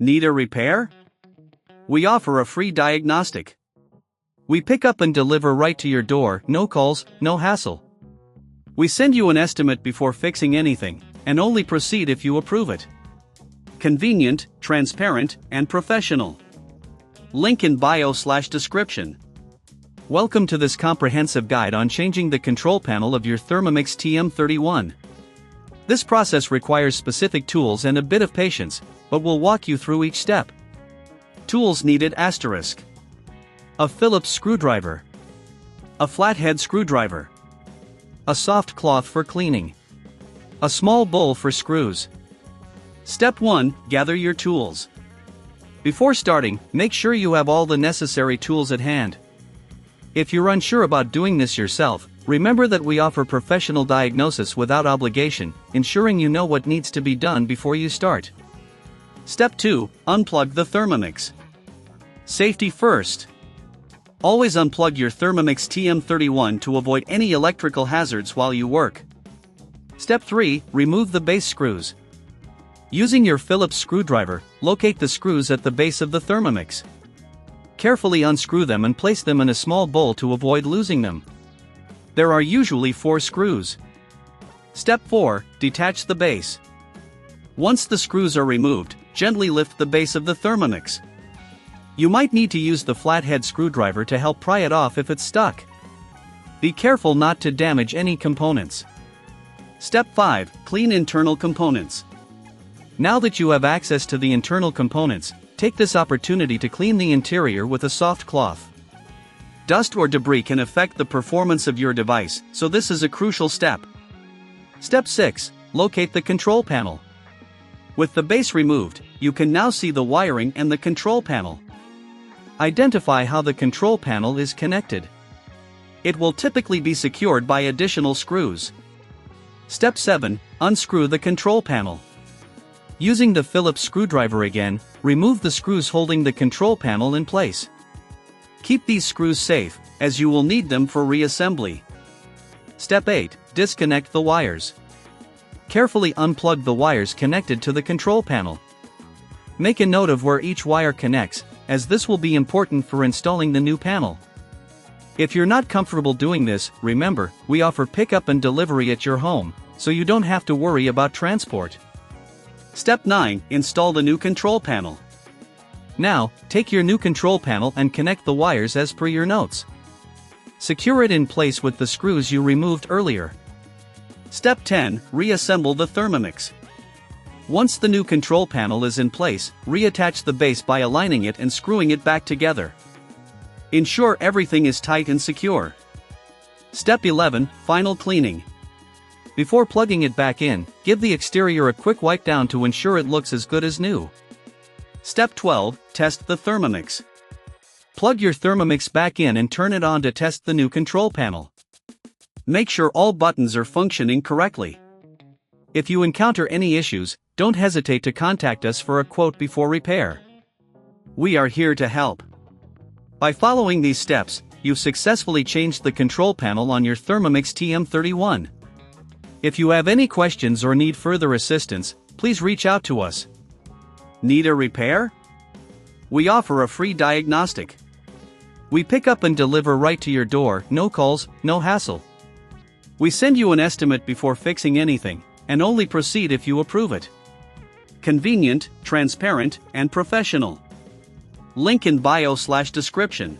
Need a repair? We offer a free diagnostic. We pick up and deliver right to your door, no calls, no hassle. We send you an estimate before fixing anything, and only proceed if you approve it. Convenient, transparent, and professional. Link in bio/description. Welcome to this comprehensive guide on changing the control panel of your Thermomix TM31. This process requires specific tools and a bit of patience, but we'll walk you through each step. Tools needed: a Phillips screwdriver, a flathead screwdriver, a soft cloth for cleaning, a small bowl for screws. Step 1. Gather your tools. Before starting, make sure you have all the necessary tools at hand. If you're unsure about doing this yourself, remember that we offer professional diagnosis without obligation, ensuring you know what needs to be done before you start. Step 2. Unplug the Thermomix. Safety first. Always unplug your Thermomix TM31 to avoid any electrical hazards while you work. Step 3. Remove the base screws. Using your Phillips screwdriver, locate the screws at the base of the Thermomix. Carefully unscrew them and place them in a small bowl to avoid losing them. There are usually 4 screws. Step 4. Detach the base. Once the screws are removed, gently lift the base of the Thermomix. You might need to use the flathead screwdriver to help pry it off if it's stuck. Be careful not to damage any components. Step 5. Clean internal components. Now that you have access to the internal components, take this opportunity to clean the interior with a soft cloth. Dust or debris can affect the performance of your device, so this is a crucial step. Step 6. Locate the control panel. With the base removed, you can now see the wiring and the control panel. Identify how the control panel is connected. It will typically be secured by additional screws. Step 7. Unscrew the control panel. Using the Phillips screwdriver again, remove the screws holding the control panel in place. Keep these screws safe, as you will need them for reassembly. Step 8. Disconnect the wires. Carefully unplug the wires connected to the control panel. Make a note of where each wire connects, as this will be important for installing the new panel. If you're not comfortable doing this, remember, we offer pickup and delivery at your home, so you don't have to worry about transport. Step 9. Install the new control panel. Now, take your new control panel and connect the wires as per your notes. Secure it in place with the screws you removed earlier. Step 10. Reassemble the Thermomix. Once the new control panel is in place, reattach the base by aligning it and screwing it back together. Ensure everything is tight and secure. Step 11. Final cleaning. Before plugging it back in, give the exterior a quick wipe down to ensure it looks as good as new. Step 12. Test the Thermomix. Plug your Thermomix back in and turn it on to test the new control panel. Make sure all buttons are functioning correctly. If you encounter any issues, don't hesitate to contact us for a quote before repair. We are here to help. By following these steps, you've successfully changed the control panel on your Thermomix TM31. If you have any questions or need further assistance, please reach out to us. Need a repair? We offer a free diagnostic. We pick up and deliver right to your door, no calls, no hassle. We send you an estimate before fixing anything, and only proceed if you approve it. Convenient, transparent, and professional. Link in bio/description.